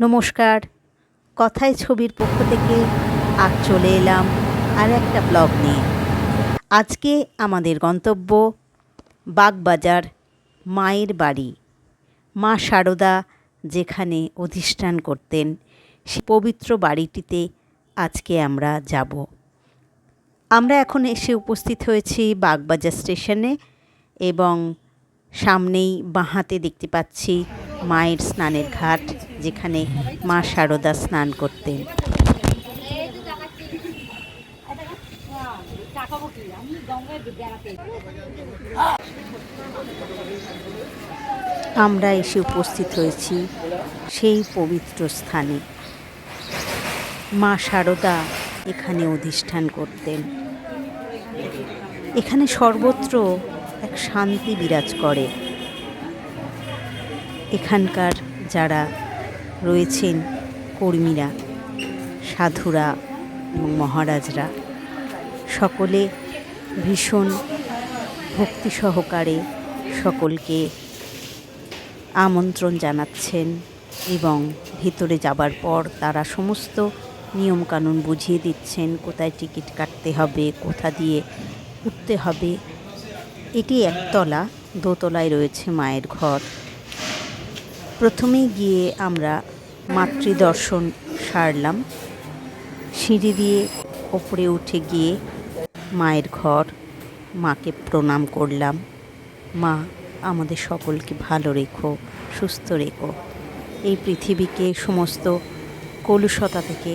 নমস্কার, কথায় ছবির পক্ষ থেকে আজ চলে এলাম আর একটা ব্লগ নিয়ে। আজকে আমাদের গন্তব্য বাগবাজার মায়ের বাড়ি। মা শারদা যেখানে অধিষ্ঠান করতেন সে পবিত্র বাড়িটিতে আজকে আমরা যাব। আমরা এখন এসে উপস্থিত হয়েছি বাগবাজার স্টেশনে এবং সামনেই বাঁহাতে দেখতে পাচ্ছি মায়ের স্নানের ঘাট, যেখানে মা শারদা স্নান করতেন। আমরা এসে উপস্থিত হয়েছি সেই পবিত্র স্থানে। মা শারদা এখানে অধিষ্ঠান করতেন। এখানে সর্বত্র এক শান্তি বিরাজ করে। এখানকার যারা রয়েছেন কর্মীরা, সাধুরা এবং মহারাজরা সকলে ভীষণ ভক্তি সহকারে সকলকে আমন্ত্রণ জানাচ্ছেন এবং ভিতরে যাবার পর তারা সমস্ত নিয়মকানুন বুঝিয়ে দিচ্ছেন, কোথায় টিকিট কাটতে হবে, কোথা দিয়ে উঠতে হবে। এটি একতলা, দোতলায় রয়েছে মায়ের ঘর। প্রথমেই গিয়ে আমরা মাতৃদর্শন সারলাম। সিঁড়ি দিয়ে ওপরে উঠে গিয়ে মায়ের ঘর, মাকে প্রণাম করলাম। মা, আমাদের সকলকে ভালো রেখো, সুস্থ রেখো, এই পৃথিবীকে সমস্ত কলুষতা থেকে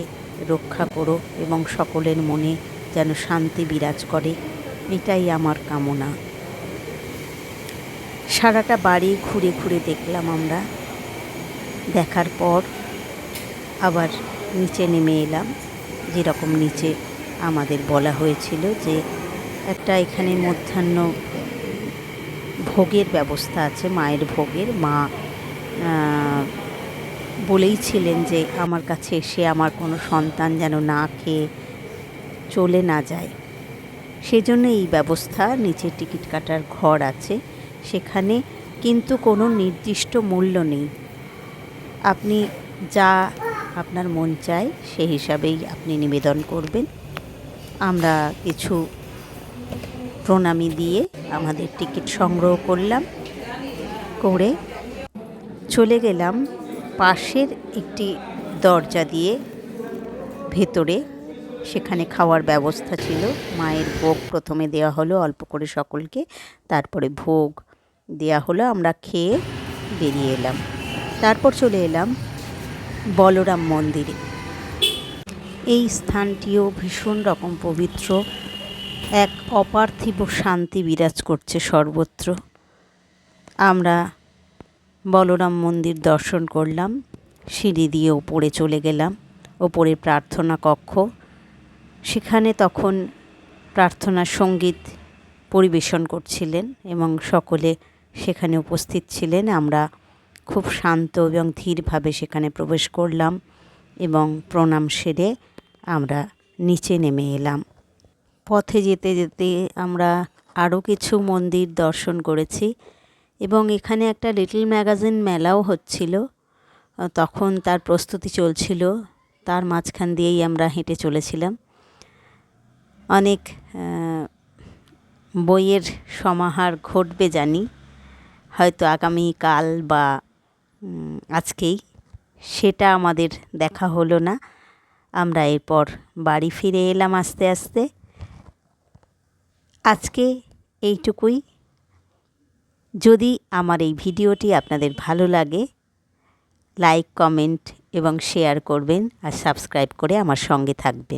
রক্ষা করো এবং সকলের মনে যেন শান্তি বিরাজ করে, এটাই আমার কামনা। সারাটা বাড়ি ঘুরে ঘুরে দেখলাম আমরা। দেখার পর আবার নিচে নেমে এলাম। যেরকম নিচে আমাদের বলা হয়েছিল যে একটা এখানে মধ্যাহ্ন ভোগের ব্যবস্থা আছে, মায়ের ভোগের। মা বলেইছিলেন যে আমার কাছে এসে আমার কোনো সন্তান যেন না খেয়ে চলে না যায়, সেজন্য এই ব্যবস্থা। নিচে টিকিট কাটার ঘর আছে সেখানে, কিন্তু কোনো নির্দিষ্ট মূল্য নেই। আপনি যা আপনার মন চায় সেই হিসাবেই আপনি নিবেদন করবেন। আমরা কিছু প্রণামী দিয়ে আমাদের টিকিট সংগ্রহ করলাম, করে চলে গেলাম পাশের একটি দরজা দিয়ে ভেতরে। সেখানে খাওয়ার ব্যবস্থা ছিল। মায়ের ভোগ প্রথমে দেওয়া হলো অল্প করে সকলকে, তারপরে ভোগ দেওয়া হলো। আমরা খেয়ে বেরিয়ে এলাম। তারপর চলে এলাম বলরাম মন্দিরে। এই স্থানটিও ভীষণ রকম পবিত্র, এক অপার্থিব শান্তি বিরাজ করছে সর্বত্র। আমরা বলরাম মন্দির দর্শন করলাম, সিঁড়ি দিয়ে ওপরে চলে গেলাম। ওপরে প্রার্থনা কক্ষ, সেখানে তখন প্রার্থনার সঙ্গীত পরিবেশন করছিলেন এবং সকলে সেখানে উপস্থিত ছিলেন। আমরা খুব শান্ত এবং ধীরভাবে সেখানে প্রবেশ করলাম এবং প্রণাম সেরে আমরা নিচে নেমে এলাম। পথে যেতে যেতে আমরা আরও কিছু মন্দির দর্শন করেছি এবং এখানে একটা লিটল ম্যাগাজিন মেলাও হচ্ছিল, তখন তার প্রস্তুতি চলছিল। তার মাঝখান দিয়েই আমরা হেঁটে চলেছিলাম। অনেক বইয়ের সমাহার ঘটবে জানি, হয়তো আগামীকাল বা আজকেই, সেটা আমাদের দেখা হলো না। আমরা এরপর বাড়ি ফিরে এলাম আস্তে আস্তে। আজকে এইটুকুই। যদি আমার এই ভিডিওটি আপনাদের ভালো লাগে, লাইক, কমেন্ট এবং শেয়ার করবেন আর সাবস্ক্রাইব করে আমার সঙ্গে থাকবেন।